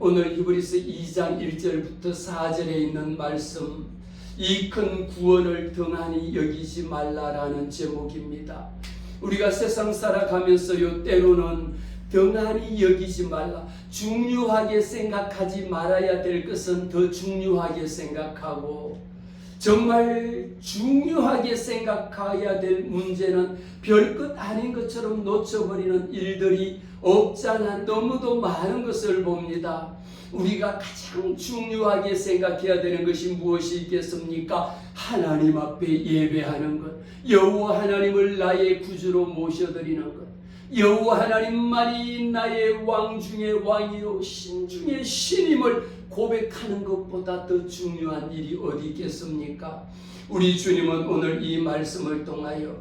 오늘 히브리서 2장 1절부터 4절에 있는 말씀, 이 큰 구원을 등한히 여기지 말라라는 제목입니다. 우리가 세상 살아가면서요, 때로는 등한히 여기지 말라, 중요하게 생각하지 말아야 될 것은 더 중요하게 생각하고, 정말 중요하게 생각해야 될 문제는 별것 아닌 것처럼 놓쳐버리는 일들이 없잖아. 너무도 많은 것을 봅니다. 우리가 가장 중요하게 생각해야 되는 것이 무엇이 있겠습니까? 하나님 앞에 예배하는 것, 여호와 하나님을 나의 구주로 모셔드리는 것, 여호와 하나님만이 나의 왕 중의 왕이요 신 중의 신임을 고백하는 것보다 더 중요한 일이 어디 있겠습니까? 우리 주님은 오늘 이 말씀을 통하여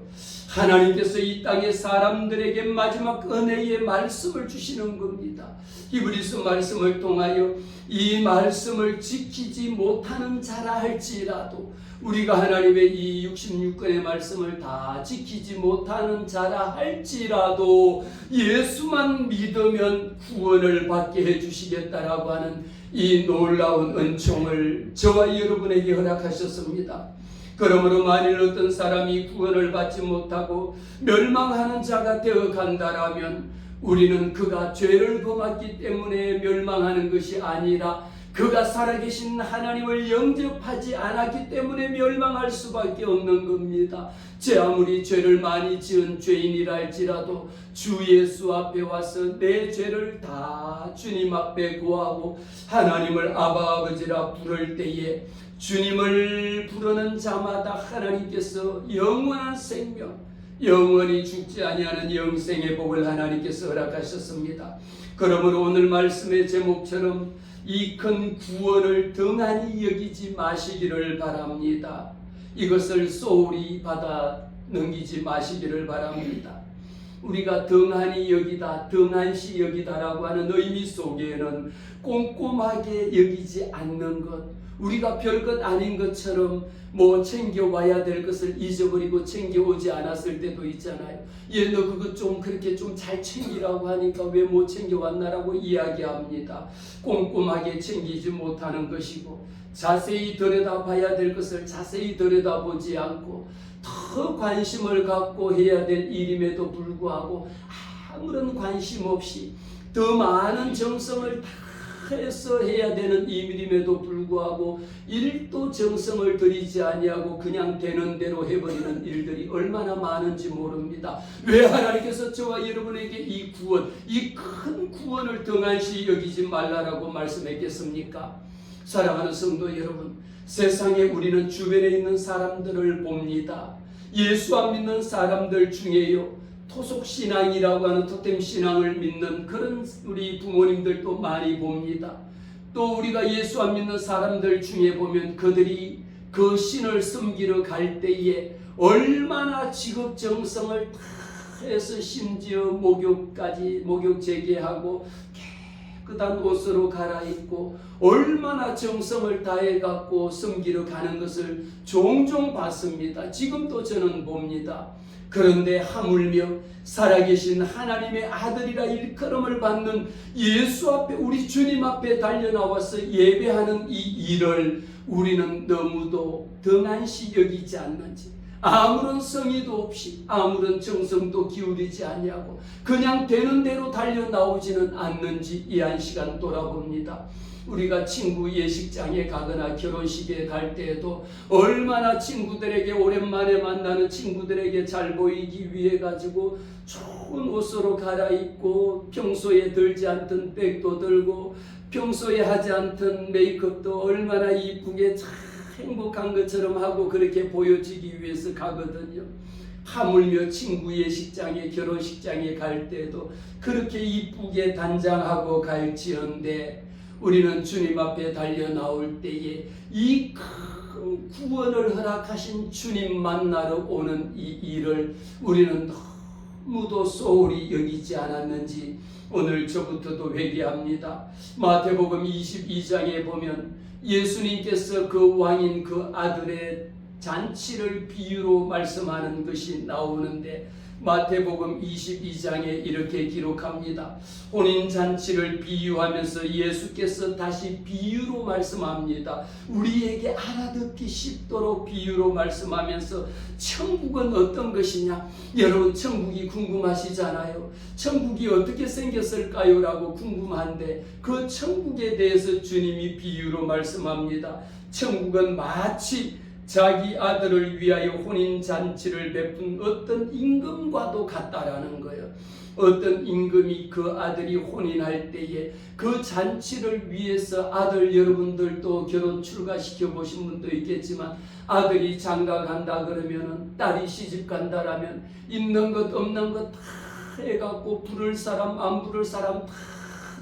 하나님께서 이 땅의 사람들에게 마지막 은혜의 말씀을 주시는 겁니다. 히브리서 말씀을 통하여 이 말씀을 지키지 못하는 자라 할지라도, 우리가 하나님의 이 66권의 말씀을 다 지키지 못하는 자라 할지라도 예수만 믿으면 구원을 받게 해주시겠다라고 하는 이 놀라운 은총을 저와 여러분에게 허락하셨습니다. 그러므로 만일 어떤 사람이 구원을 받지 못하고 멸망하는 자가 되어 간다라면, 우리는 그가 죄를 범했기 때문에 멸망하는 것이 아니라 그가 살아계신 하나님을 영접하지 않았기 때문에 멸망할 수밖에 없는 겁니다. 제 아무리 죄를 많이 지은 죄인이라 할지라도 주 예수 앞에 와서 내 죄를 다 주님 앞에 고하고 하나님을 아바 아버지라 부를 때에, 주님을 부르는 자마다 하나님께서 영원한 생명, 영원히 죽지 아니하는 영생의 복을 하나님께서 허락하셨습니다. 그러므로 오늘 말씀의 제목처럼 이 큰 구원을 등한히 여기지 마시기를 바랍니다. 이것을 소홀히 받아 넘기지 마시기를 바랍니다. 우리가 등한히 여기다, 등한시 여기다라고 하는 의미 속에는 꼼꼼하게 여기지 않는 것, 우리가 별것 아닌 것처럼 챙겨와야 될 것을 잊어버리고 챙겨오지 않았을 때도 있잖아요. 얘 너 그거 좀 그렇게 좀 잘 챙기라고 하니까 왜 못 챙겨왔나라고 이야기합니다. 꼼꼼하게 챙기지 못하는 것이고, 자세히 들여다봐야 될 것을 자세히 들여다보지 않고 더 관심을 갖고 해야 될 일임에도 불구하고 아무런 관심 없이 더 많은 정성을 다 해서 해야 되는 일임에도 불구하고 1도 정성을 들이지 아니하고 그냥 되는 대로 해버리는 일들이 얼마나 많은지 모릅니다. 왜 하나님께서 저와 여러분에게 이 구원, 이 큰 구원을 등한시 여기지 말라라고 말씀했겠습니까? 사랑하는 성도 여러분, 세상에 우리는 주변에 있는 사람들을 봅니다. 예수 안 믿는 사람들 중에요, 토속신앙이라고 하는 토템신앙을 믿는 그런 우리 부모님들도 많이 봅니다. 또 우리가 예수 안 믿는 사람들 중에 보면 그들이 그 신을 섬기러 갈 때에 얼마나 지극정성을 다 해서 심지어 목욕 재개하고 깨끗한 옷으로 갈아입고 얼마나 정성을 다해 갖고 섬기러 가는 것을 종종 봤습니다. 지금도 저는 봅니다. 그런데 하물며 살아계신 하나님의 아들이라 일컬음을 받는 예수 앞에, 우리 주님 앞에 달려나와서 예배하는 이 일을 우리는 너무도 등한시 여기지 않는지, 아무런 성의도 없이 아무런 정성도 기울이지 아니하고 그냥 되는 대로 달려나오지는 않는지 이 한 시간 돌아봅니다. 우리가 친구 예식장에 가거나 결혼식에 갈 때에도 얼마나 친구들에게, 오랜만에 만나는 친구들에게 잘 보이기 위해 가지고 좋은 옷으로 갈아입고 평소에 들지 않던 백도 들고 평소에 하지 않던 메이크업도 얼마나 이쁘게 참 행복한 것처럼 하고 그렇게 보여지기 위해서 가거든요. 하물며 친구 예식장에, 결혼식장에 갈 때도 그렇게 이쁘게 단장하고 갈지언데, 우리는 주님 앞에 달려 나올 때에 이 큰 구원을 허락하신 주님 만나러 오는 이 일을 우리는 너무도 소홀히 여기지 않았는지 오늘 저부터도 회개합니다. 마태복음 22장에 보면 예수님께서 그 왕인 그 아들의 잔치를 비유로 말씀하는 것이 나오는데, 마태복음 22장에 이렇게 기록합니다. 혼인잔치를 비유하면서 예수께서 다시 비유로 말씀합니다. 우리에게 알아듣기 쉽도록 비유로 말씀하면서 천국은 어떤 것이냐? 여러분 천국이 궁금하시잖아요. 천국이 어떻게 생겼을까요? 라고 궁금한데 그 천국에 대해서 주님이 비유로 말씀합니다. 천국은 마치 자기 아들을 위하여 혼인잔치를 베푼 어떤 임금과도 같다라는 거예요. 어떤 임금이 그 아들이 혼인할 때에 그 잔치를 위해서 아들, 여러분들도 결혼 출가시켜 보신 분도 있겠지만 아들이 장가 간다 그러면은 딸이 시집 간다라면 있는 것 없는 것 다 해갖고 부를 사람 안 부를 사람 다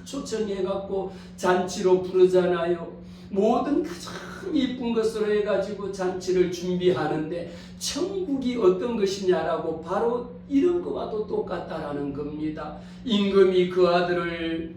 초청해갖고 잔치로 부르잖아요. 모든 가장 이쁜 것으로 해가지고 잔치를 준비하는데 천국이 어떤 것이냐라고 바로 이런 것과도 똑같다라는 겁니다. 임금이 그 아들을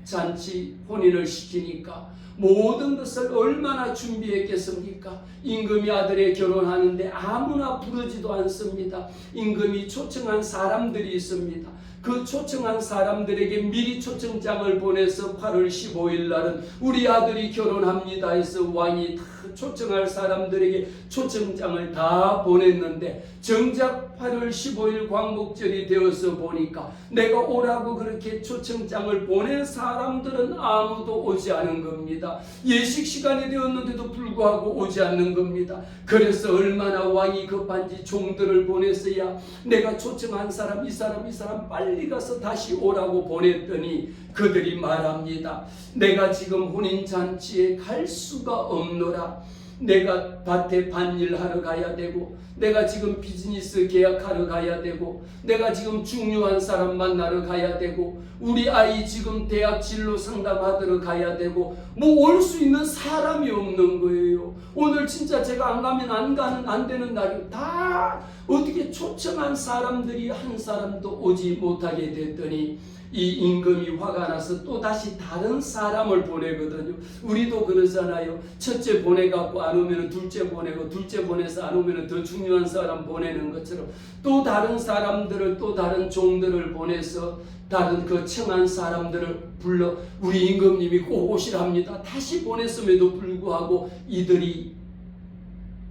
잔치 혼인을 시키니까 모든 것을 얼마나 준비했겠습니까? 임금이 아들의 결혼하는데 아무나 부르지도 않습니다. 임금이 초청한 사람들이 있습니다. 그 초청한 사람들에게 미리 초청장을 보내서 8월 15일 날은 우리 아들이 결혼합니다 해서 왕이 다 초청할 사람들에게 초청장을 다 보냈는데 정작 8월 15일 광복절이 되어서 보니까 내가 오라고 그렇게 초청장을 보낸 사람들은 아무도 오지 않은 겁니다. 예식 시간이 되었는데도 불구하고 오지 않는 겁니다. 그래서 얼마나 왕이 급한지 종들을 보냈어야 내가 초청한 사람 이 사람 빨리 가서 다시 오라고 보냈더니 그들이 말합니다. 내가 지금 혼인잔치에 갈 수가 없노라. 내가 밭에 밭일하러 가야 되고 내가 지금 비즈니스 계약하러 가야 되고 내가 지금 중요한 사람 만나러 가야 되고 우리 아이 지금 대학 진로 상담하러 가야 되고 뭐 올 수 있는 사람이 없는 거예요. 오늘 진짜 제가 안 가면 안 되는 날이 다 어떻게 초청한 사람들이 한 사람도 오지 못하게 됐더니 이 임금이 화가 나서 또 다시 다른 사람을 보내거든요. 우리도 그러잖아요. 첫째 보내갖고 안 오면 둘째 보내고 둘째 보내서 안 오면 더 중요한 사람 보내는 것처럼 또 다른 사람들을 또 다른 종들을 보내서 다른 그 청한 사람들을 불러 우리 임금님이 꼭 오시랍니다. 다시 보냈음에도 불구하고 이들이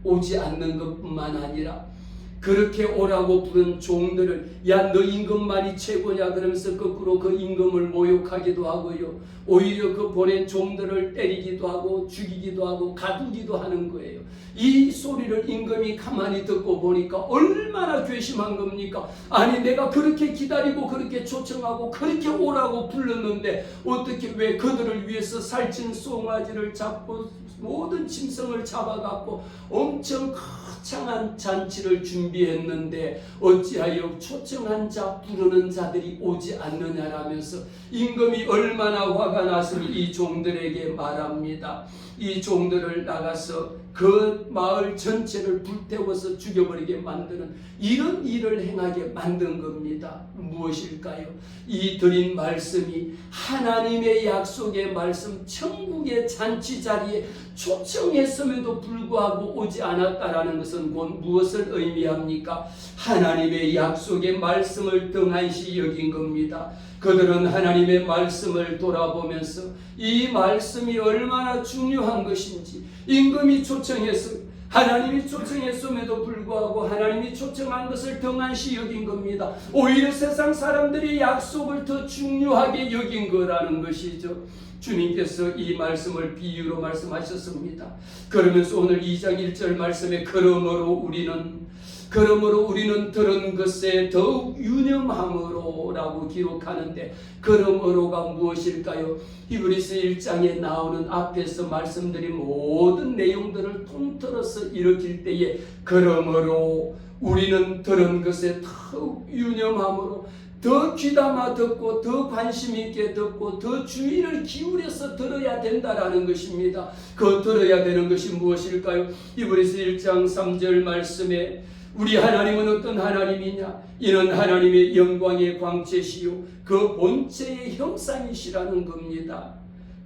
오지 않는 것뿐만 아니라 그렇게 오라고 부른 종들을 야 너 임금만이 최고냐 그러면서 거꾸로 그 임금을 모욕하기도 하고요. 오히려 그 보낸 종들을 때리기도 하고 죽이기도 하고 가두기도 하는 거예요. 이 소리를 임금이 가만히 듣고 보니까 얼마나 괘씸한 겁니까? 아니 내가 그렇게 기다리고 그렇게 초청하고 그렇게 오라고 불렀는데 어떻게 왜 그들을 위해서 살찐 송아지를 잡고 모든 짐승을 잡아갖고 엄청 거창한 잔치를 준비했는데 어찌하여 초청한 자 부르는 자들이 오지 않느냐라면서 임금이 얼마나 화가 났으니 이 종들에게 말합니다. 이 종들을 나가서 그 마을 전체를 불태워서 죽여버리게 만드는 이런 일을 행하게 만든 겁니다. 무엇일까요? 이 드린 말씀이 하나님의 약속의 말씀 천국의 잔치 자리에 초청했음에도 불구하고 오지 않았다라는 것은 곧 무엇을 의미합니까? 하나님의 약속의 말씀을 등한시 여긴 겁니다. 그들은 하나님의 말씀을 돌아보면서 이 말씀이 얼마나 중요한 것인지 임금이 초청했어 하나님이 초청했음에도 불구하고 하나님이 초청한 것을 등한시 여긴 겁니다. 오히려 세상 사람들이 약속을 더 중요하게 여긴 거라는 것이죠. 주님께서 이 말씀을 비유로 말씀하셨습니다. 그러면서 오늘 2장 1절 말씀에 그러므로 우리는 들은 것에 더욱 유념함으로 라고 기록하는데 그러므로가 무엇일까요? 히브리서 1장에 나오는 앞에서 말씀드린 모든 내용들을 통틀어서 일으킬 때에 그러므로 우리는 들은 것에 더욱 유념함으로 더 귀담아 듣고 더 관심 있게 듣고 더 주의를 기울여서 들어야 된다라는 것입니다. 그 들어야 되는 것이 무엇일까요? 히브리서 1장 3절 말씀에 우리 하나님은 어떤 하나님이냐? 이는 하나님의 영광의 광채시요 그 본체의 형상이시라는 겁니다.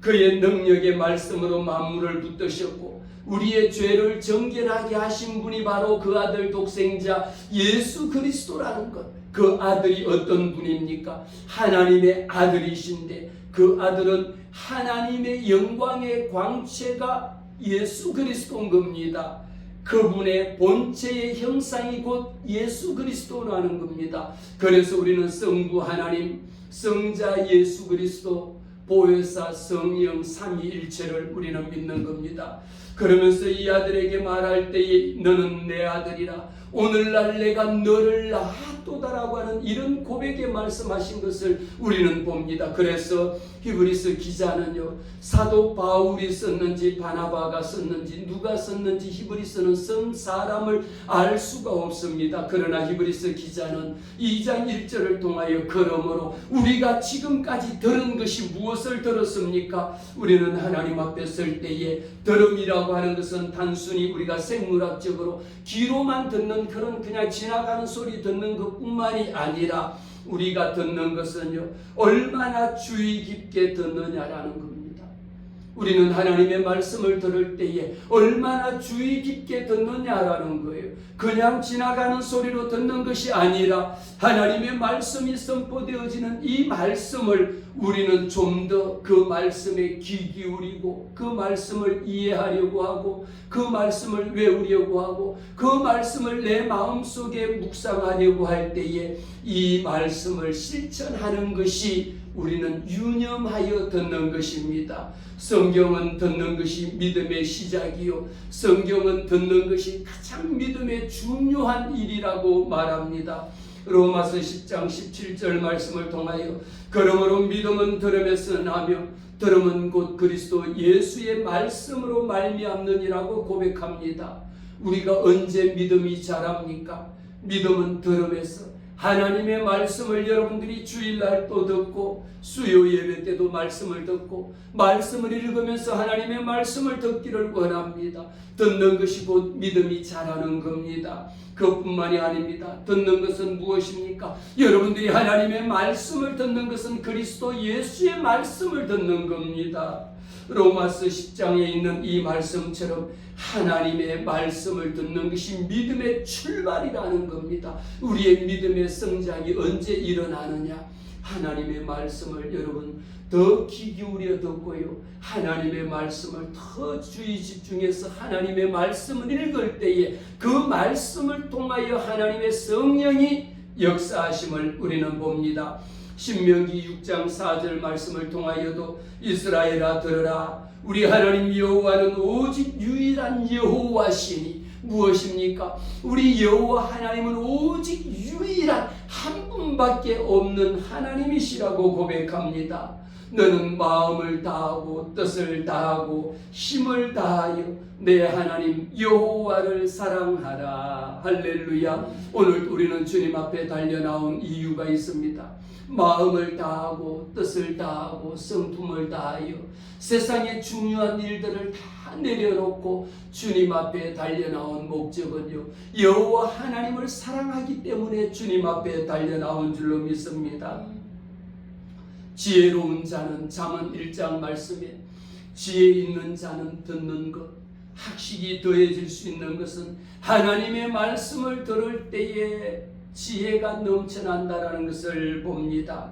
그의 능력의 말씀으로 만물을 붙드셨고 우리의 죄를 정결하게 하신 분이 바로 그 아들 독생자 예수 그리스도라는 것. 그 아들이 어떤 분입니까? 하나님의 아들이신데 그 아들은 하나님의 영광의 광채가 예수 그리스도인 겁니다. 그분의 본체의 형상이 곧 예수 그리스도라는 겁니다. 그래서 우리는 성부 하나님, 성자 예수 그리스도, 보혜사 성령 삼위일체를 우리는 믿는 겁니다. 그러면서 이 아들에게 말할 때에 너는 내 아들이라, 오늘날 내가 너를 낳았도다라고 하는 이런 고백에 말씀하신 것을 우리는 봅니다. 그래서 히브리서 기자는요, 사도 바울이 썼는지 바나바가 썼는지 누가 썼는지 히브리서는 쓴 사람을 알 수가 없습니다. 그러나 히브리서 기자는 2장 1절을 통하여 그러므로 우리가 지금까지 들은 것이 무엇을 들었습니까? 우리는 하나님 앞에 설 때에 들음이라고 하는 것은 단순히 우리가 생물학적으로 귀로만 듣는 그냥 지나가는 소리 듣는 것뿐만이 아니라 우리가 듣는 것은요, 얼마나 주의 깊게 듣느냐라는 겁니다. 우리는 하나님의 말씀을 들을 때에 얼마나 주의 깊게 듣느냐라는 거예요. 그냥 지나가는 소리로 듣는 것이 아니라 하나님의 말씀이 선포되어지는 이 말씀을 우리는 좀 더 그 말씀에 귀 기울이고 그 말씀을 이해하려고 하고 그 말씀을 외우려고 하고 그 말씀을 내 마음속에 묵상하려고 할 때에 이 말씀을 실천하는 것이 우리는 유념하여 듣는 것입니다. 성경은 듣는 것이 믿음의 시작이요, 성경은 듣는 것이 가장 믿음의 중요한 일이라고 말합니다. 로마서 10장 17절 말씀을 통하여 그러므로 믿음은 들음에서 나며 들음은 곧 그리스도 예수의 말씀으로 말미암느니라고 고백합니다. 우리가 언제 믿음이 자랍니까? 믿음은 들음에서. 하나님의 말씀을 여러분들이 주일날 또 듣고 수요 예배 때도 말씀을 듣고 말씀을 읽으면서 하나님의 말씀을 듣기를 원합니다. 듣는 것이 곧 믿음이 자라는 겁니다. 그것뿐만이 아닙니다. 듣는 것은 무엇입니까? 여러분들이 하나님의 말씀을 듣는 것은 그리스도 예수의 말씀을 듣는 겁니다. 로마서 10장에 있는 이 말씀처럼 하나님의 말씀을 듣는 것이 믿음의 출발이라는 겁니다. 우리의 믿음의 성장이 언제 일어나느냐? 하나님의 말씀을 여러분 더 귀 기울여 듣고요, 하나님의 말씀을 더 주의 집중해서 하나님의 말씀을 읽을 때에 그 말씀을 통하여 하나님의 성령이 역사하심을 우리는 봅니다. 신명기 6장 4절 말씀을 통하여도 이스라엘아 들으라, 우리 하나님 여호와는 오직 유일한 여호와시니. 무엇입니까? 우리 여호와 하나님은 오직 유일한 한 분밖에 없는 하나님이시라고 고백합니다. 너는 마음을 다하고 뜻을 다하고 힘을 다하여 내 하나님 여호와를 사랑하라. 할렐루야. 오늘 우리는 주님 앞에 달려나온 이유가 있습니다. 마음을 다하고 뜻을 다하고 성품을 다하여 세상의 중요한 일들을 다 내려놓고 주님 앞에 달려나온 목적은요, 여호와 하나님을 사랑하기 때문에 주님 앞에 달려나온 줄로 믿습니다. 지혜로운 자는 잠언 1장 말씀에 지혜 있는 자는 듣는 것, 학식이 더해질 수 있는 것은 하나님의 말씀을 들을 때에 지혜가 넘쳐난다라는 것을 봅니다.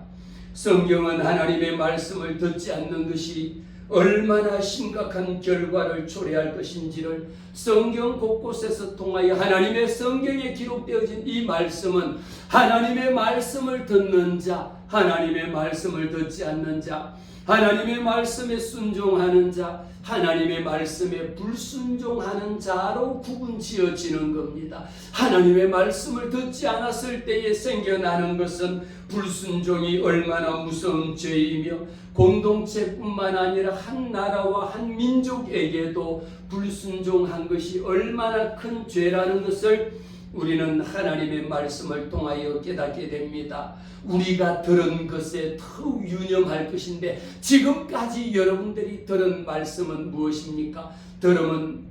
성경은 하나님의 말씀을 듣지 않는 것이 얼마나 심각한 결과를 초래할 것인지를 성경 곳곳에서 통하여 하나님의 성경에 기록되어진 이 말씀은 하나님의 말씀을 듣는 자, 하나님의 말씀을 듣지 않는 자, 하나님의 말씀에 순종하는 자, 하나님의 말씀에 불순종하는 자로 구분지어지는 겁니다. 하나님의 말씀을 듣지 않았을 때에 생겨나는 것은 불순종이 얼마나 무서운 죄이며 공동체뿐만 아니라 한 나라와 한 민족에게도 불순종한 것이 얼마나 큰 죄라는 것을 우리는 하나님의 말씀을 통하여 깨닫게 됩니다. 우리가 들은 것에 더욱 유념할 것인데 지금까지 여러분들이 들은 말씀은 무엇입니까? 들음은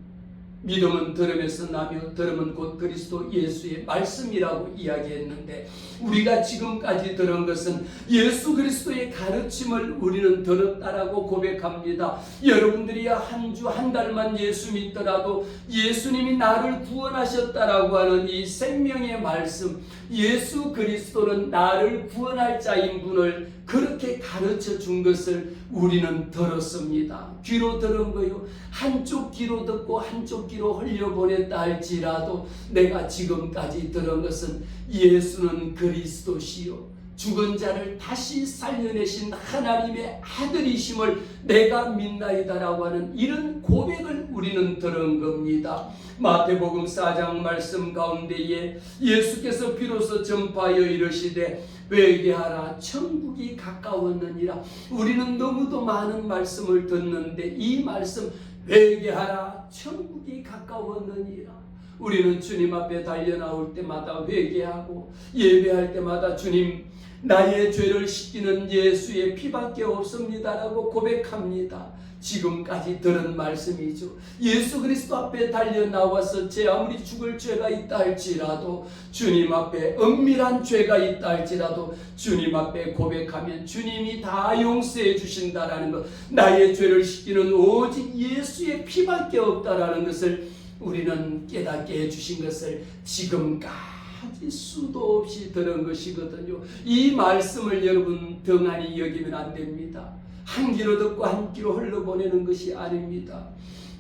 믿음은 들음에서 나며 들음은 곧 그리스도 예수의 말씀이라고 이야기했는데, 우리가 지금까지 들은 것은 예수 그리스도의 가르침을 우리는 들었다라고 고백합니다. 여러분들이 한 주 한 달만 예수 믿더라도 예수님이 나를 구원하셨다라고 하는 이 생명의 말씀, 예수 그리스도는 나를 구원할 자인 분을 그렇게 가르쳐 준 것을 우리는 들었습니다. 귀로 들은 거요. 한쪽 귀로 듣고 한쪽 귀로 흘려보냈다 할지라도 내가 지금까지 들은 것은 예수는 그리스도시요 죽은 자를 다시 살려내신 하나님의 아들이심을 내가 믿나이다라고 하는 이런 고백을 우리는 들은 겁니다. 마태복음 4장 말씀 가운데에 예수께서 비로소 전파하여 이르시되 회개하라 천국이 가까웠느니라. 우리는 너무도 많은 말씀을 듣는데 이 말씀 회개하라 천국이 가까웠느니라. 우리는 주님 앞에 달려 나올 때마다 회개하고 예배할 때마다 주님 나의 죄를 씻기는 예수의 피밖에 없습니다라고 고백합니다. 지금까지 들은 말씀이죠. 예수 그리스도 앞에 달려 나와서 제 아무리 죽을 죄가 있다 할지라도, 주님 앞에 은밀한 죄가 있다 할지라도 주님 앞에 고백하면 주님이 다 용서해 주신다라는 것, 나의 죄를 씻기는 오직 예수의 피밖에 없다라는 것을 우리는 깨닫게 해주신 것을 지금까지 수도 없이 들은 것이거든요. 이 말씀을 여러분 등한히 여기면 안 됩니다. 한 귀로 듣고 한 귀로 흘러보내는 것이 아닙니다.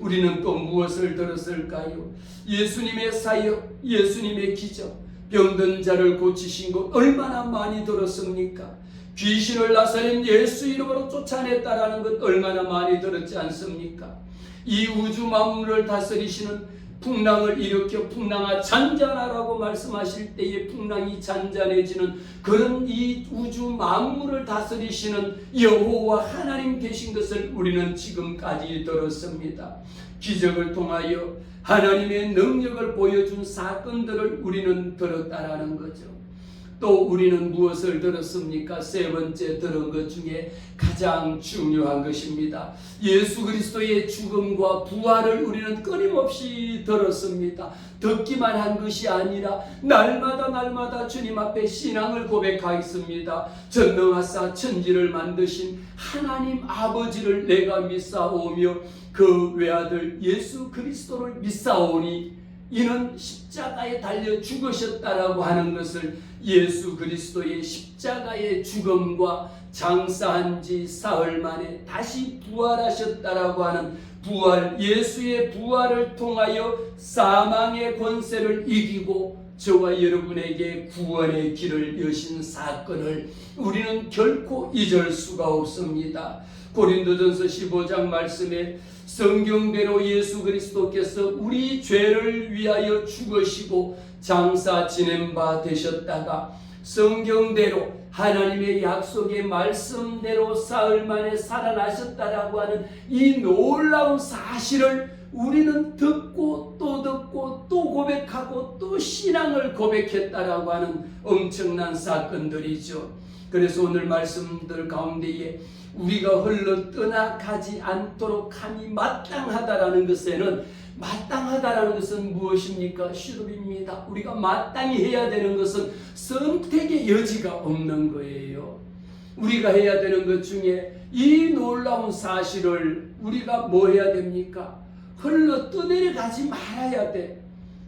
우리는 또 무엇을 들었을까요? 예수님의 사역, 예수님의 기적, 병든 자를 고치신 것 얼마나 많이 들었습니까? 귀신을 나사렛 예수 이름으로 쫓아냈다라는 것 얼마나 많이 들었지 않습니까? 이 우주 만물을 다스리시는, 풍랑을 일으켜 풍랑아 잔잔하라고 말씀하실 때에 풍랑이 잔잔해지는 그런 이 우주 만물을 다스리시는 여호와 하나님 되신 것을 우리는 지금까지 들었습니다. 기적을 통하여 하나님의 능력을 보여준 사건들을 우리는 들었다라는 거죠. 또 우리는 무엇을 들었습니까? 세 번째 들은 것 중에 가장 중요한 것입니다. 예수 그리스도의 죽음과 부활을 우리는 끊임없이 들었습니다. 듣기만 한 것이 아니라 날마다 주님 앞에 신앙을 고백하겠습니다. 전능하사 천지를 만드신 하나님 아버지를 내가 믿사오며 그 외아들 예수 그리스도를 믿사오니 이는 십자가에 달려 죽으셨다라고 하는 것을, 예수 그리스도의 십자가의 죽음과 장사한 지 사흘 만에 다시 부활하셨다라고 하는 부활, 예수의 부활을 통하여 사망의 권세를 이기고 저와 여러분에게 구원의 길을 여신 사건을 우리는 결코 잊을 수가 없습니다. 고린도전서 15장 말씀에 성경대로 예수 그리스도께서 우리 죄를 위하여 죽으시고 장사 지낸 바 되셨다가 성경대로 하나님의 약속의 말씀대로 사흘 만에 살아나셨다라고 하는 이 놀라운 사실을 우리는 듣고 또 고백하고 또 신앙을 고백했다라고 하는 엄청난 사건들이죠. 그래서 오늘 말씀들 가운데에 우리가 흘러 떠나가지 않도록 함이 마땅하다라는 것에는, 마땅하다라는 것은 무엇입니까? 시름입니다. 우리가 마땅히 해야 되는 것은 선택의 여지가 없는 거예요. 우리가 해야 되는 것 중에 이 놀라운 사실을 우리가 뭐 해야 됩니까? 흘러 떠내려가지 말아야 돼.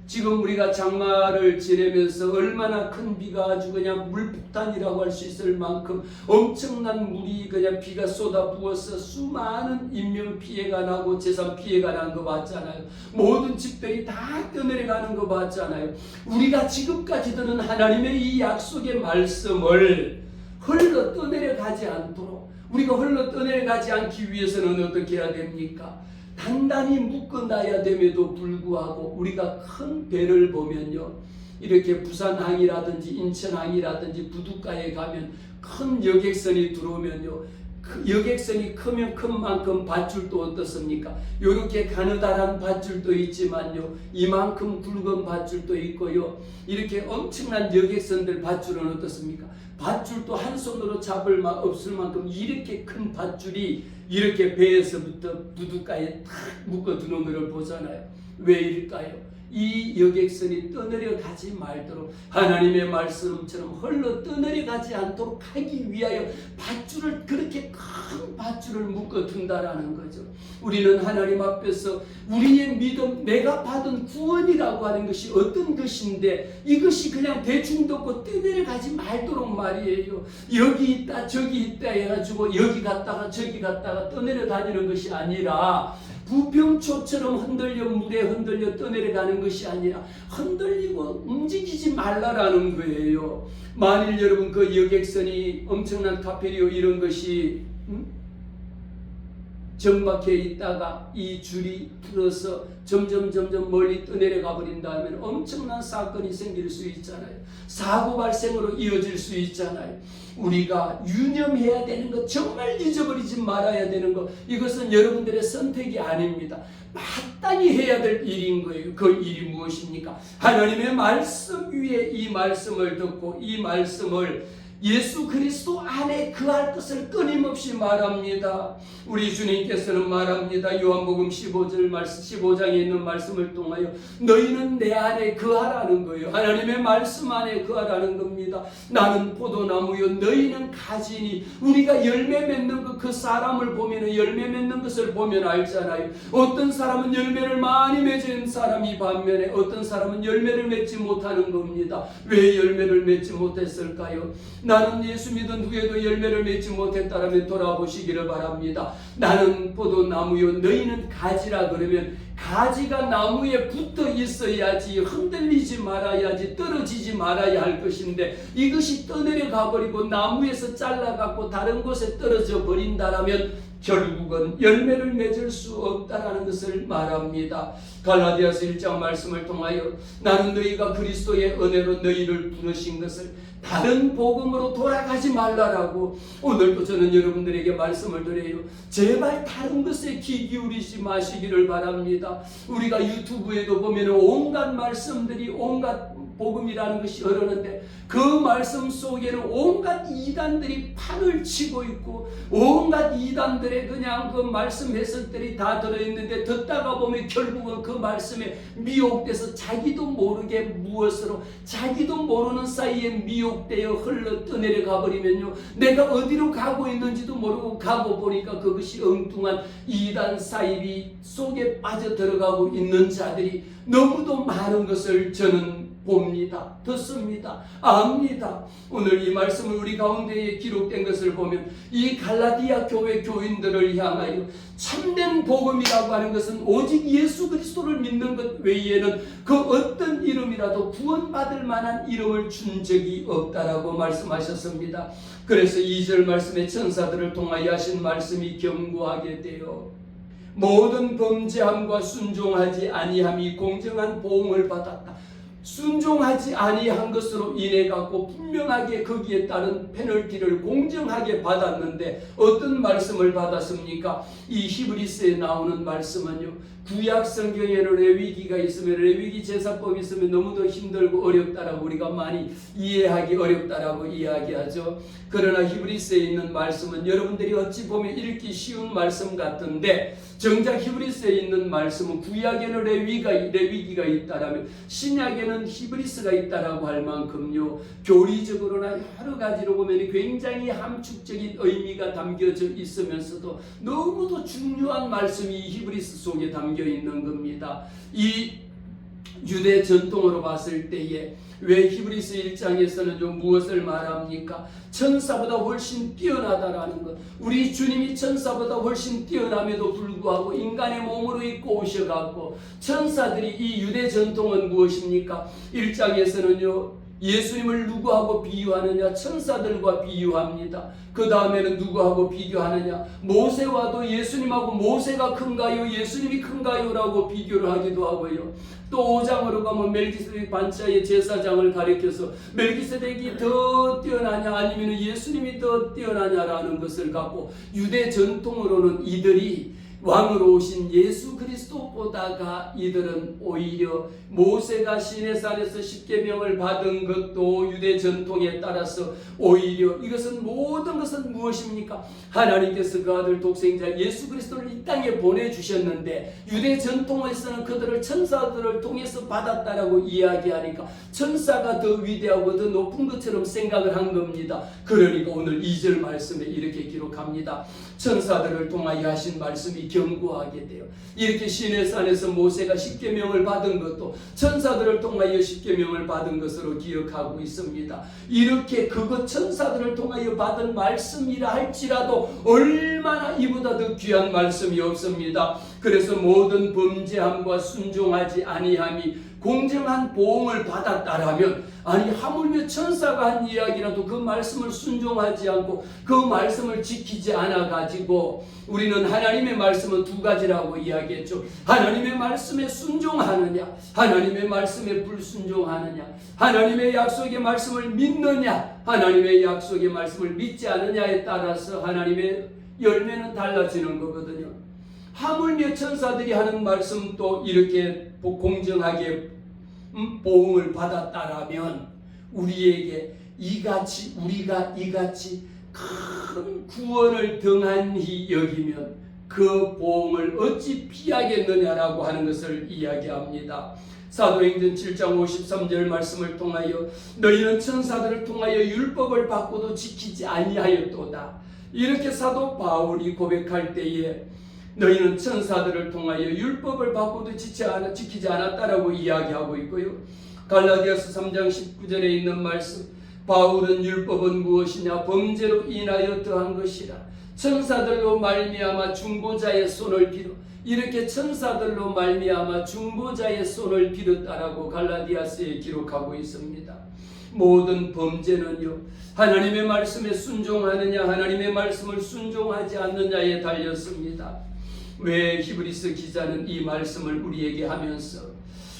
지금 우리가 장마를 지내면서 얼마나 큰 비가 아주 그냥 물폭탄이라고 할 수 있을 만큼 엄청난 물이 그냥 비가 쏟아부어서 수많은 인명 피해가 나고 재산 피해가 난 거 봤잖아요. 모든 집들이 다 떠내려가는 거 봤잖아요. 우리가 지금까지 들은 하나님의 이 약속의 말씀을 흘러 떠내려가지 않도록, 우리가 흘러 떠내려가지 않기 위해서는 어떻게 해야 됩니까? 단단히 묶어놔야 됨에도 불구하고 우리가 큰 배를 보면요, 이렇게 부산항이라든지 인천항이라든지 부둣가에 가면 큰 여객선이 들어오면요, 그 여객선이 크면 큰 만큼 밧줄도 어떻습니까? 이렇게 가느다란 밧줄도 있지만요, 이만큼 굵은 밧줄도 있고요, 이렇게 엄청난 여객선들 밧줄은 어떻습니까? 밧줄도 한 손으로 잡을 없을 만큼 이렇게 큰 밧줄이 이렇게 배에서부터 부둣가에 탁 묶어 두는 것을 보잖아요. 왜일까요? 이 여객선이 떠내려가지 말도록 하나님의 말씀처럼 흘러 떠내려가지 않도록 하기 위하여 밧줄을 그렇게 큰 밧줄을 묶어 둔다라는 거죠. 우리는 하나님 앞에서 우리의 믿음, 내가 받은 구원이라고 하는 것이 어떤 것인데 이것이 그냥 대충 듣고 떠내려가지 말도록 말이에요. 여기 있다 저기 있다 해가지고 여기 갔다가 저기 갔다가 떠내려 다니는 것이 아니라 부평초처럼 흔들려 물에 흔들려 떠내려가는 것이 아니라 흔들리고 움직이지 말라라는 거예요. 만일 여러분 그 여객선이 엄청난 카페리오 이런 것이 정박해 있다가 이 줄이 풀어서 점점 멀리 떠내려가 버린다면 엄청난 사건이 생길 수 있잖아요. 사고 발생으로 이어질 수 있잖아요. 우리가 유념해야 되는 것, 정말 잊어버리지 말아야 되는 것, 이것은 여러분들의 선택이 아닙니다. 마땅히 해야 될 일인 거예요. 그 일이 무엇입니까? 하나님의 말씀 위에 이 말씀을 듣고 이 말씀을 예수 그리스도 안에 거할 것을 끊임없이 말합니다. 우리 주님께서는 말합니다. 요한복음 15장에 있는 말씀을 통하여 너희는 내 안에 거하라는 거예요. 하나님의 말씀 안에 거하라는 겁니다. 나는 포도나무요 너희는 가지니. 우리가 열매 맺는 그 사람을 보면 열매 맺는 것을 보면 알잖아요. 어떤 사람은 열매를 많이 맺은 사람이 반면에 어떤 사람은 열매를 맺지 못하는 겁니다. 왜 열매를 맺지 못했을까요? 나는 예수 믿은 후에도 열매를 맺지 못했다라면 돌아보시기를 바랍니다. 나는 포도나무요 너희는 가지라 그러면 가지가 나무에 붙어 있어야지, 흔들리지 말아야지, 떨어지지 말아야 할 것인데 이것이 떠내려 가버리고 나무에서 잘라갖고 다른 곳에 떨어져 버린다라면 결국은 열매를 맺을 수 없다라는 것을 말합니다. 갈라디아서 1장 말씀을 통하여 나는 너희가 그리스도의 은혜로 너희를 부르신 것을 다른 복음으로 돌아가지 말라라고 오늘도 저는 여러분들에게 말씀을 드려요. 제발 다른 것에 귀 기울이지 마시기를 바랍니다. 우리가 유튜브에도 보면 온갖 말씀들이 온갖 복음이라는 것이 흐르는데 그 말씀 속에는 온갖 이단들이 판을 치고 있고 온갖 이단들의 그냥 그 말씀 해석들이 다 들어있는데 듣다가 보면 결국은 그 말씀에 미혹돼서 자기도 모르게 무엇으로 자기도 모르는 사이에 미혹되어 흘러 떠내려 가버리면요 내가 어디로 가고 있는지도 모르고 가고 보니까 그것이 엉뚱한 이단 사이비 속에 빠져 들어가고 있는 자들이 너무도 많은 것을 저는 봅니다. 듣습니다. 압니다. 오늘 이 말씀을 우리 가운데에 기록된 것을 보면 이 갈라디아 교회 교인들을 향하여 참된 복음이라고 하는 것은 오직 예수 그리스도를 믿는 것 외에는 그 어떤 이름이라도 구원받을 만한 이름을 준 적이 없다라고 말씀하셨습니다. 그래서 2절 말씀에 천사들을 통하여 하신 말씀이 견고하게 되어 모든 범죄함과 순종하지 아니함이 공정한 보응을 받았다. 순종하지 아니한 것으로 인해 갖고 분명하게 거기에 따른 페널티를 공정하게 받았는데 어떤 말씀을 받았습니까? 이 히브리서에 나오는 말씀은요 구약 성경에는 레위기가 있으면 레위기 제사법이 있으면 너무도 힘들고 어렵다라고 우리가 많이 이해하기 어렵다라고 이야기하죠. 그러나 히브리서에 있는 말씀은 여러분들이 어찌 보면 읽기 쉬운 말씀 같은데 정작 히브리서에 있는 말씀은 구약에는 레위기가 있다라면 신약에는 히브리서가 있다라고 할 만큼요 교리적으로나 여러 가지로 보면 굉장히 함축적인 의미가 담겨져 있으면서도 너무도 중요한 말씀이 히브리서 속에 담겨 있는 겁니다. 이 유대 전통으로 봤을 때에 왜 히브리서 1장에서는 좀 무엇을 말합니까? 천사보다 훨씬 뛰어나다라는 것. 우리 주님이 천사보다 훨씬 뛰어남에도 불구하고 인간의 몸으로 입고 오셔갖고 천사들이 이 유대 전통은 무엇입니까? 1장에서는요 예수님을 누구하고 비유하느냐? 천사들과 비유합니다. 그 다음에는 누구하고 비교하느냐? 모세와도 예수님하고 모세가 큰가요? 예수님이 큰가요? 라고 비교를 하기도 하고요. 또 5장으로 가면 멜기세덱 반차의 제사장을 가리켜서 멜기세덱이 더 뛰어나냐 아니면 예수님이 더 뛰어나냐라는 것을 갖고 유대 전통으로는 이들이 왕으로 오신 예수 그리스도보다가 이들은 오히려 모세가 시내산에서 십계명을 받은 것도 유대 전통에 따라서 오히려 이것은 모든 것은 무엇입니까? 하나님께서 그 아들 독생자 예수 그리스도를 이 땅에 보내주셨는데 유대 전통에서는 그들을 천사들을 통해서 받았다라고 이야기하니까 천사가 더 위대하고 더 높은 것처럼 생각을 한 겁니다. 그러니까 오늘 2절 말씀에 이렇게 기록합니다. 천사들을 통하여 하신 말씀이 견고하게 돼요. 이렇게 시내산에서 모세가 십계명을 받은 것도 천사들을 통하여 십계명을 받은 것으로 기억하고 있습니다. 이렇게 그것 천사들을 통하여 받은 말씀이라 할지라도 얼마나 이보다 더 귀한 말씀이 없습니다. 그래서 모든 범죄함과 순종하지 아니함이 공정한 보응을 받았다라면, 아니 하물며 천사가 한 이야기라도 그 말씀을 순종하지 않고 그 말씀을 지키지 않아 가지고, 우리는 하나님의 말씀은 두 가지라고 이야기했죠. 하나님의 말씀에 순종하느냐, 하나님의 말씀에 불순종하느냐, 하나님의 약속의 말씀을 믿느냐, 하나님의 약속의 말씀을 믿지 않느냐에 따라서 하나님의 열매는 달라지는 거거든요. 하물며 천사들이 하는 말씀도 이렇게 공정하게 보응을 받았다라면, 우리에게 우리가 이같이 큰 구원을 등한히 여기면 그 보응을 어찌 피하겠느냐라고 하는 것을 이야기합니다. 사도행전 7장 53절 말씀을 통하여 너희는 천사들을 통하여 율법을 받고도 지키지 아니하였도다. 이렇게 사도 바울이 고백할 때에 너희는 천사들을 통하여 율법을 받고도 지키지 않았다라고 이야기하고 있고요. 갈라디아서 3장 19절에 있는 말씀, 바울은 율법은 무엇이냐, 범죄로 인하여 더한 것이라. 천사들로 말미암아 중보자의 손을 빌어, 이렇게 천사들로 말미암아 중보자의 손을 빌었다라고 갈라디아서에 기록하고 있습니다. 모든 범죄는요, 하나님의 말씀에 순종하느냐 하나님의 말씀을 순종하지 않느냐에 달렸습니다. 왜 히브리서 기자는 이 말씀을 우리에게 하면서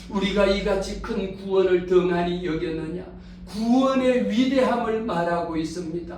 우리가 이같이 큰 구원을 등한히 여겼느냐, 구원의 위대함을 말하고 있습니다.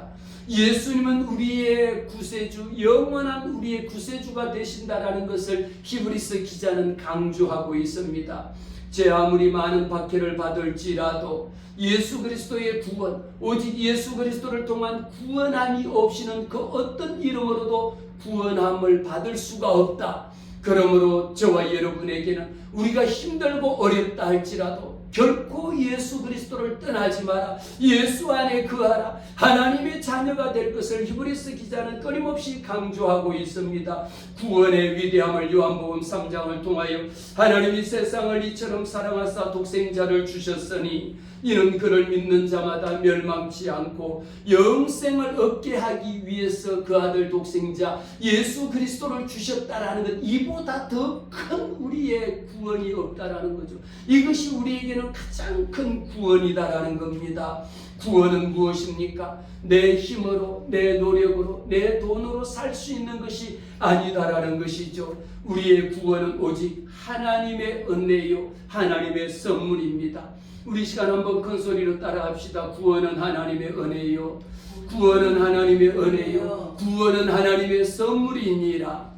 예수님은 우리의 구세주, 영원한 우리의 구세주가 되신다라는 것을 히브리서 기자는 강조하고 있습니다. 제 아무리 많은 박해를 받을지라도 예수 그리스도의 구원, 오직 예수 그리스도를 통한 구원함이 없이는 그 어떤 이름으로도 구원함을 받을 수가 없다. 그러므로 저와 여러분에게는 우리가 힘들고 어렵다 할지라도 결코 예수 그리스도를 떠나지 마라. 예수 안에 거하라. 하나님의 자녀가 될 것을 히브리서 기자는 끊임없이 강조하고 있습니다. 구원의 위대함을 요한복음 3장을 통하여 하나님이 세상을 이처럼 사랑하사 독생자를 주셨으니 이는 그를 믿는 자마다 멸망치 않고 영생을 얻게 하기 위해서 그 아들 독생자 예수 그리스도를 주셨다라는 것, 이보다 더 큰 우리의 구원이 없다라는 거죠. 이것이 우리에게는 가장 큰 구원이다라는 겁니다. 구원은 무엇입니까? 내 힘으로, 내 노력으로, 내 돈으로 살 수 있는 것이 아니다라는 것이죠. 우리의 구원은 오직 하나님의 은혜요, 하나님의 선물입니다. 우리 시간 한번 큰 소리로 따라합시다. 구원은 하나님의 은혜요, 구원은 하나님의 은혜요, 구원은 하나님의 선물이니라.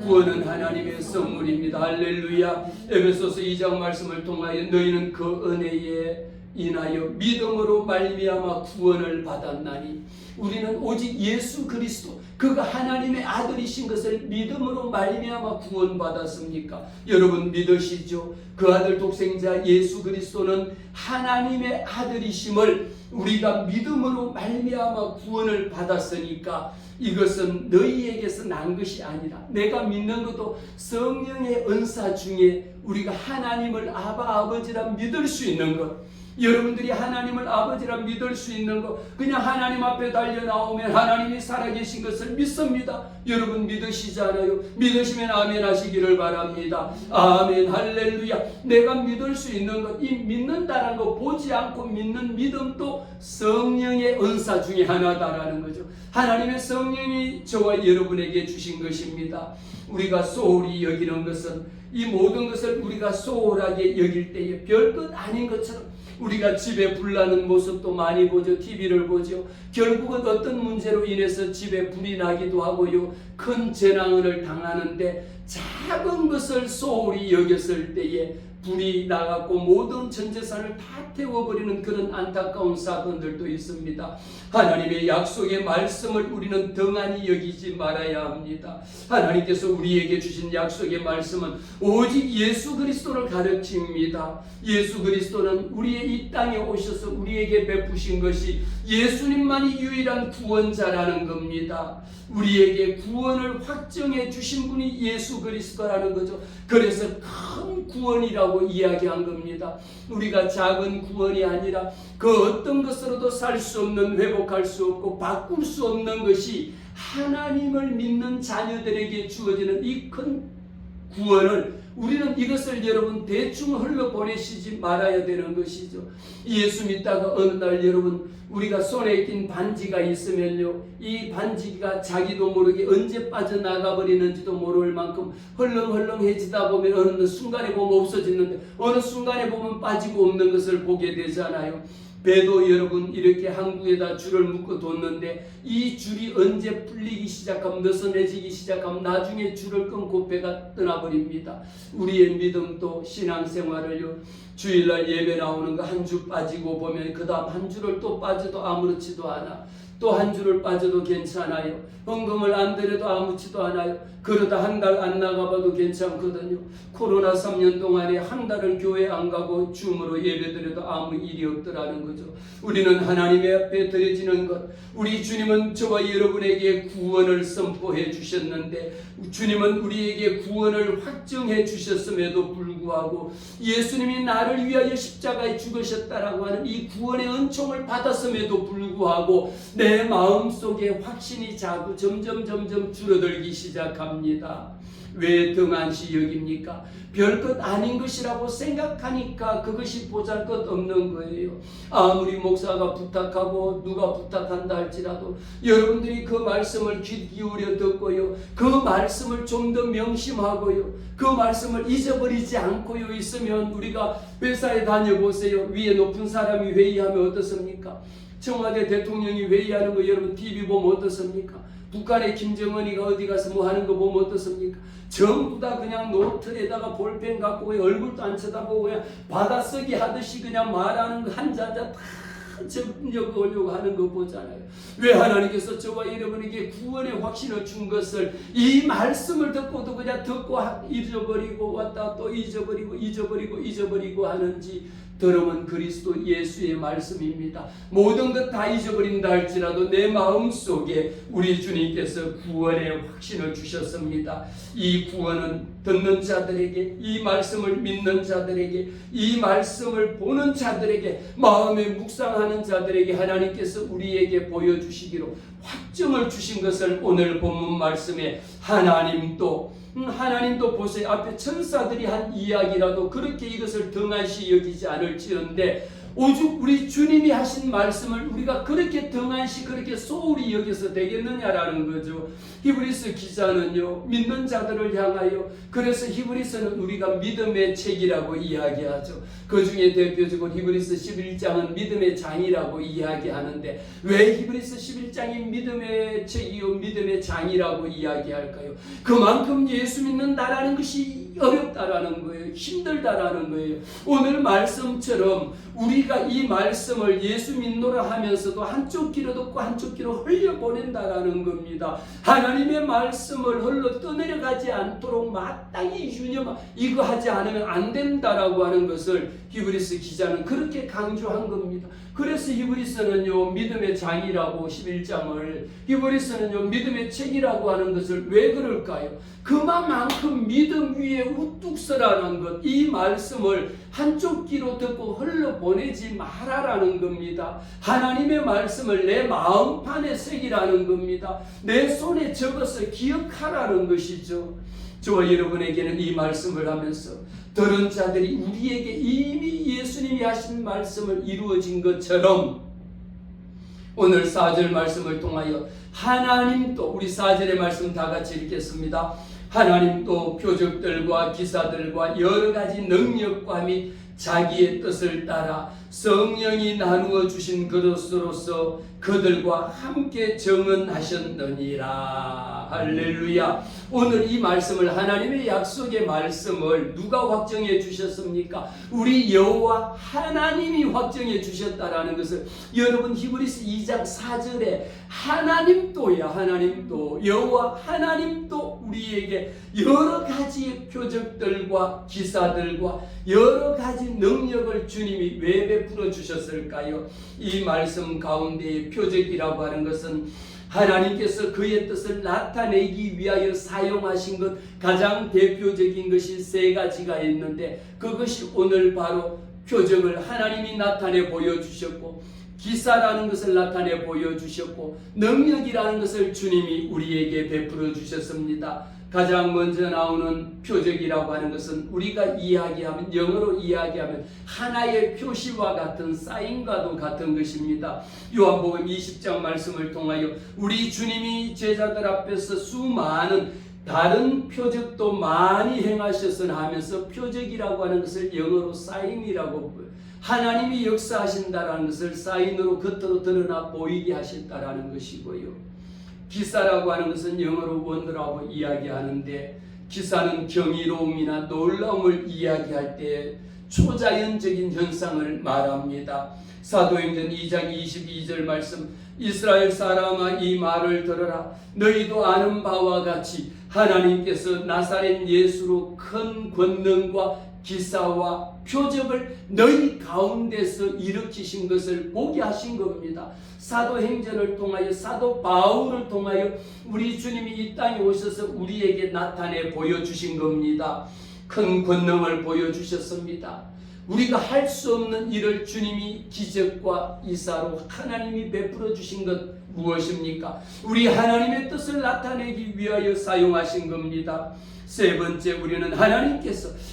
구원은 하나님의 선물입니다. 할렐루야. 에베소서 2장 말씀을 통하여 너희는 그 은혜에 인하여 믿음으로 말미암아 구원을 받았나니, 우리는 오직 예수 그리스도, 그가 하나님의 아들이신 것을 믿음으로 말미암아 구원받았습니까? 여러분 믿으시죠? 그 아들 독생자 예수 그리스도는 하나님의 아들이심을 우리가 믿음으로 말미암아 구원을 받았으니까 이것은 너희에게서 난 것이 아니라, 내가 믿는 것도 성령의 은사 중에 우리가 하나님을 아버지라 믿을 수 있는 것, 여러분들이 하나님을 아버지라 믿을 수 있는 것, 그냥 하나님 앞에 달려 나오면 하나님이 살아계신 것을 믿습니다. 여러분 믿으시잖아요. 믿으시면 아멘 하시기를 바랍니다. 아멘, 할렐루야. 내가 믿을 수 있는 것, 이 믿는다는 것, 보지 않고 믿는 믿음도 성령의 은사 중에 하나다라는 거죠. 하나님의 성령이 저와 여러분에게 주신 것입니다. 우리가 소홀히 여기는 것은, 이 모든 것을 우리가 소홀하게 여길 때에 별것 아닌 것처럼, 우리가 집에 불나는 모습도 많이 보죠. TV를 보죠. 결국은 어떤 문제로 인해서 집에 불이 나기도 하고요. 때에도 큰 재난을 당하는데 작은 것을 소홀히 여겼을 때에 불이 나갔고 모든 전 재산을 다 태워버리는 그런 안타까운 사건들도 있습니다. 하나님의 약속의 말씀을 우리는 등한히 여기지 말아야 합니다. 하나님께서 우리에게 주신 약속의 말씀은 오직 예수 그리스도를 가르칩니다. 예수 그리스도는 우리의 이 땅에 오셔서 우리에게 베푸신 것이 예수님만이 유일한 구원자라는 겁니다. 우리에게 구원을 확정해 주신 분이 예수 그리스도라는 거죠. 그래서 큰 구원이라고 이야기한 겁니다. 우리가 작은 구원이 아니라 그 어떤 것으로도 살 수 없는, 회복할 수 없고 바꿀 수 없는 것이 하나님을 믿는 자녀들에게 주어지는 이 큰 구원을 우리는 이것을 여러분 대충 흘러보내시지 말아야 되는 것이죠. 예수 믿다가 어느 날 여러분 우리가 손에 낀 반지가 있으면요, 이 반지가 자기도 모르게 언제 빠져나가 버리는지도 모를 만큼 헐렁헐렁해지다 보면 어느 순간에 보면 없어지는데 어느 순간에 보면 빠지고 없는 것을 보게 되잖아요. 배도 여러분 이렇게 항구에다 줄을 묶어 뒀는데 이 줄이 언제 풀리기 시작하면, 느슨해지기 시작하면 나중에 줄을 끊고 배가 떠나버립니다. 우리의 믿음도 신앙생활을요, 주일날 예배 나오는 거 한 주 빠지고 보면 그 다음 한 주를 또 빠져도 아무렇지도 않아. 또 한 주를 빠져도 괜찮아요. 헌금을 안 드려도 아무렇지도 않아요. 그러다 한 달 안 나가봐도 괜찮거든요. 코로나 3년 동안에 한 달을 교회 안 가고 줌으로 예배드려도 아무 일이 없더라는 거죠. 우리는 하나님의 앞에 드려지는 것, 우리 주님은 저와 여러분에게 구원을 선포해 주셨는데, 주님은 우리에게 구원을 확정해 주셨음에도 불구하고 예수님이 나를 위하여 십자가에 죽으셨다라고 하는 이 구원의 은총을 받았음에도 불구하고 내 마음속에 확신이 자꾸 점점 줄어들기 시작합니다. 왜 등한시 여깁니까? 별것 아닌 것이라고 생각하니까 그것이 보잘것없는 거예요. 아무리 목사가 부탁하고 누가 부탁한다 할지라도 여러분들이 그 말씀을 귀 기울여 듣고요, 그 말씀을 좀 더 명심하고요, 그 말씀을 잊어버리지 않고요 있으면, 우리가 회사에 다녀보세요. 위에 높은 사람이 회의하면 어떻습니까? 청와대 대통령이 회의하는 거 여러분 TV 보면 어떻습니까? 북한의 김정은이가 어디 가서 뭐 하는 거 보면 어떻습니까? 전부 다 그냥 노트에다가 볼펜 갖고 얼굴도 안 쳐다보고 그냥 받아쓰기 하듯이 그냥 말하는 거 한 자자 다 적으려고 하는 거 보잖아요. 왜 하나님께서 저와 여러분에게 구원의 확신을 준 것을 이 말씀을 듣고도 그냥 듣고 잊어버리고 왔다 또 잊어버리고 하는지, 들으면 그리스도 예수의 말씀입니다. 모든 것 다 잊어버린다 할지라도 내 마음속에 우리 주님께서 구원의 확신을 주셨습니다. 이 구원은 듣는 자들에게, 이 말씀을 믿는 자들에게, 이 말씀을 보는 자들에게, 마음에 묵상하는 자들에게 하나님께서 우리에게 보여주시기로 확정을 주신 것을 오늘 본문 말씀에 하나님도 보세요. 앞에 천사들이 한 이야기라도 그렇게 이것을 등한시 여기지 않을지언데 오죽 우리 주님이 하신 말씀을 우리가 그렇게 등한시 그렇게 소홀히 여겨서 되겠느냐라는 거죠. 히브리서 기자는요, 믿는 자들을 향하여, 그래서 히브리서는 우리가 믿음의 책이라고 이야기하죠. 그 중에 대표적으로 히브리서 11장은 믿음의 장이라고 이야기하는데, 왜 히브리서 11장이 믿음의 책이요 믿음의 장이라고 이야기할까요? 그만큼 예수 믿는다라는 것이 어렵다라는 거예요. 힘들다라는 거예요. 오늘 말씀처럼 우리가 이 말씀을 예수 믿노라 하면서도 한쪽 귀로 듣고 한쪽 귀로 흘려보낸다라는 겁니다. 하나님의 말씀을 흘러 떠내려가지 않도록 마땅히 유념, 이거 하지 않으면 안 된다라고 하는 것을 히브리서 기자는 그렇게 강조한 겁니다. 그래서 히브리서는요 믿음의 장이라고, 11장을 히브리서는요 믿음의 책이라고 하는 것을 왜 그럴까요? 그만큼 믿음 위에 우뚝 서라는 것, 이 말씀을 한쪽 귀로 듣고 흘러보내지 말아라는 겁니다. 하나님의 말씀을 내 마음판에 새기라는 겁니다. 내 손에 적어서 기억하라는 것이죠. 저와 여러분에게는 이 말씀을 하면서 들은 자들이 우리에게 이미 예수님이 하신 말씀을 이루어진 것처럼, 오늘 4절 말씀을 통하여 하나님도, 우리 4절의 말씀 다 같이 읽겠습니다. 하나님도 표적들과 기사들과 여러 가지 능력과 및 자기의 뜻을 따라 성령이 나누어 주신 그릇으로서 그들과 함께 정언하셨느니라. 할렐루야. 오늘 이 말씀을, 하나님의 약속의 말씀을 누가 확정해 주셨습니까? 우리 여호와 하나님이 확정해 주셨다라는 것을, 여러분 히브리서 2장 4절에 하나님도야, 하나님도, 여호와 하나님도 우리에게 여러 가지 표적들과 기사들과 여러 가지 능력을 주님이 왜 베풀어 주셨을까요? 이 말씀 가운데의 표적이라고 하는 것은 하나님께서 그의 뜻을 나타내기 위하여 사용하신 것, 가장 대표적인 것이 세 가지가 있는데, 그것이 오늘 바로 표적을 하나님이 나타내 보여주셨고, 기사라는 것을 나타내 보여주셨고, 능력이라는 것을 주님이 우리에게 베풀어 주셨습니다. 가장 먼저 나오는 표적이라고 하는 것은 우리가 이야기하면, 영어로 이야기하면 하나의 표시와 같은, 사인과도 같은 것입니다. 요한복음 20장 말씀을 통하여 우리 주님이 제자들 앞에서 수많은 다른 표적도 많이 행하셨으나 하면서, 표적이라고 하는 것을 영어로 사인이라고, 하나님이 역사하신다라는 것을 사인으로 겉으로 드러나 보이게 하셨다라는 것이고요. 기사라고 하는 것은 영어로 원더라고 이야기하는데, 기사는 경이로움이나 놀라움을 이야기할 때 초자연적인 현상을 말합니다. 사도행전 2장 22절 말씀, 이스라엘 사람아 이 말을 들어라. 너희도 아는 바와 같이 하나님께서 나사렛 예수로 큰 권능과 기사와 표적을 너희 가운데서 일으키신 것을 보게 하신 겁니다. 사도행전을 통하여, 사도 바울을 통하여 우리 주님이 이 땅에 오셔서 우리에게 나타내 보여주신 겁니다. 큰 권능을 보여주셨습니다. 우리가 할 수 없는 일을 주님이 기적과 이사로 하나님이 베풀어 주신 것 무엇입니까? 우리 하나님의 뜻을 나타내기 위하여 사용하신 겁니다. 세 번째, 우리는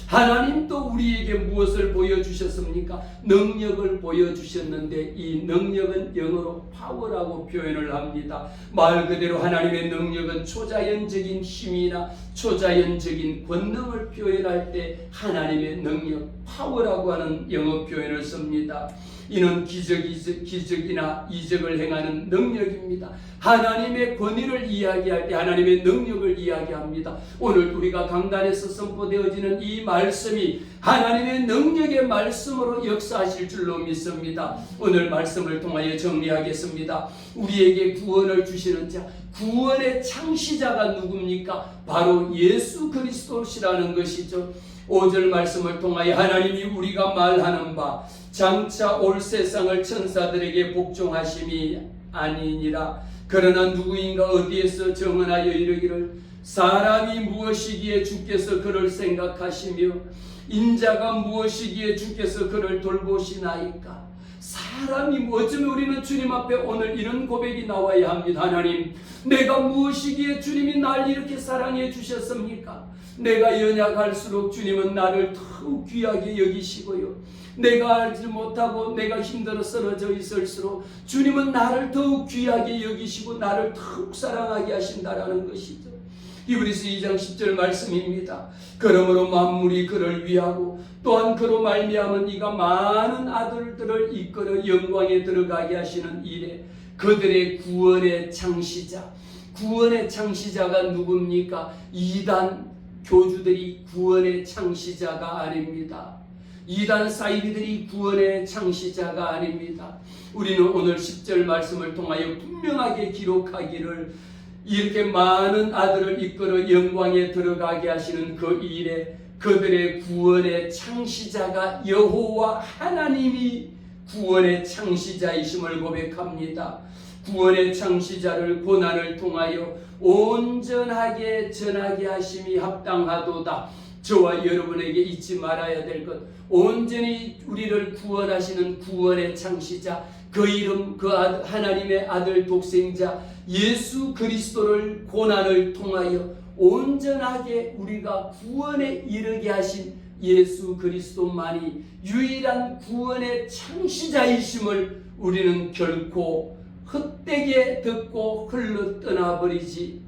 하나님도 우리에게 무엇을 보여주셨습니까? 능력을 보여주셨는데, 이 능력은 영어로 파워라고 표현을 합니다. 말 그대로 하나님의 능력은 초자연적인 힘이나 초자연적인 권능을 표현할 때 하나님의 능력, 파워라고 하는 영어 표현을 씁니다. 이는 기적이나 이적을 행하는 능력입니다. 하나님의 권위를 이야기할 때 하나님의 능력을 이야기합니다. 오늘 우리가 강단에서 선포되어지는 이 말씀이 하나님의 능력의 말씀으로 역사하실 줄로 믿습니다. 오늘 말씀을 통하여 정리하겠습니다. 우리에게 구원을 주시는 자, 구원의 창시자가 누굽니까? 바로 예수 그리스도시라는 것이죠. 5절 말씀을 통하여 하나님이 우리가 말하는 바 장차 올 세상을 천사들에게 복종하심이 아니니라. 그러나 누구인가 어디에서 정언하여 이르기를 사람이 무엇이기에 주께서 그를 생각하시며 인자가 무엇이기에 주께서 그를 돌보시나이까. 사람이 어쩌면 우리는 주님 앞에 오늘 이런 고백이 나와야 합니다. 하나님, 내가 무엇이기에 주님이 날 이렇게 사랑해 주셨습니까? 내가 연약할수록 주님은 나를 더욱 귀하게 여기시고요, 내가 알지 못하고 내가 힘들어 쓰러져 있을수록 주님은 나를 더욱 귀하게 여기시고 나를 더욱 사랑하게 하신다라는 것이죠. 히브리서 2장 10절 말씀입니다. 그러므로 만물이 그를 위하고 또한 그로 말미암은 이가 많은 아들들을 이끌어 영광에 들어가게 하시는 일에 그들의 구원의 창시자가 누굽니까? 이단 교주들이 구원의 창시자가 아닙니다. 이단 사이비들이 구원의 창시자가 아닙니다. 우리는 오늘 10절 말씀을 통하여 분명하게 기록하기를, 이렇게 많은 아들을 이끌어 영광에 들어가게 하시는 그 일에 그들의 구원의 창시자가 여호와 하나님이 구원의 창시자이심을 고백합니다. 구원의 창시자를 고난을 통하여 온전하게 전하게 하심이 합당하도다. 저와 여러분에게 잊지 말아야 될 것, 온전히 우리를 구원하시는 구원의 창시자, 그 이름, 하나님의 아들 독생자 예수 그리스도를 고난을 통하여 온전하게 우리가 구원에 이르게 하신 예수 그리스도만이 유일한 구원의 창시자이심을 우리는 결코 헛되게 듣고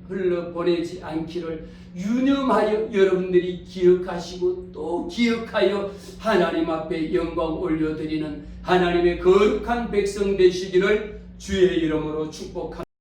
흘러보내지 않기를 유념하여 여러분들이 기억하시고 또 기억하여 하나님 앞에 영광 올려드리는 하나님의 거룩한 백성 되시기를 주의 이름으로 축복합니다.